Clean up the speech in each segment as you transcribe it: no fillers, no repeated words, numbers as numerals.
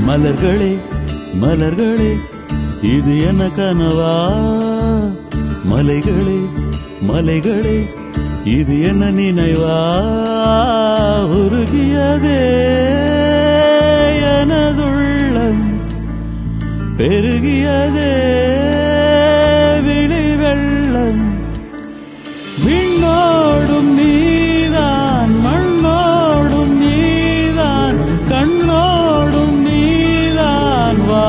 மலர்களே மலர்களே இது என்ன கனவா? மலைகளே மலைகளே இது என்ன நினைவா? உருகியதே எனதுள்ளம், பெருகியதே விழி வெள்ளம். விண்ணோடும் நீதான், மண்ணோடும் நீதான், கண்ணோடும் நீதான் வா.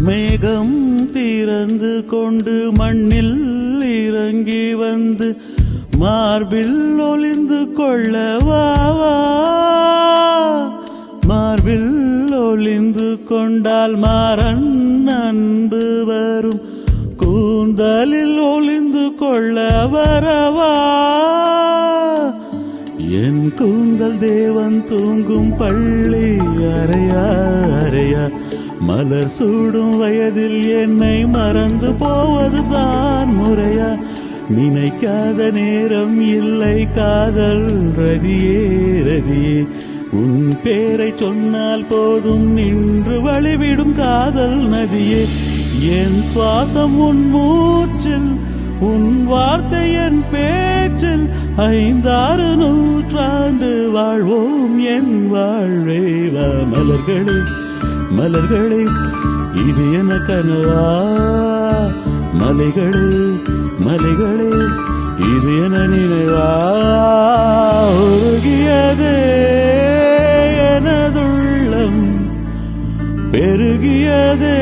மேகம் திறந்து கொண்டு மண்ணில் இறங்கி வந்து மார்பில் ஒளிந்து கொள்ள வா வா. மார்பில் ஒளிந்து கொண்டால் மாறன் அன்பு வரும், கூந்தலில் ஒளிந்து கொள்ள வரவா. என் கூந்தல் தேவன் தூங்கும் பள்ளி அறையா அறையா. மலர் சூடும் வயதில் என்னை மறந்து போவதுதான் முறையா? நினைக்காத நேரம் இல்லை காதல் ரதியே ரதியே. உன் பேரை சொன்னால் போதும் நின்று வழிவிடும் காதல் நதியே. என் சுவாசம் உன் மூச்சில், உன் வார்த்தை என் பேச்சில். 5-6 நூற்றாண்டு வாழ்வோம் என் வாழ்வே வா. மலர்களே மலர்களே இது என கனவா? மலைகளே மலைகளே இது என நினைவா? உருகியதே எனதுள்ளம், பெருகியதே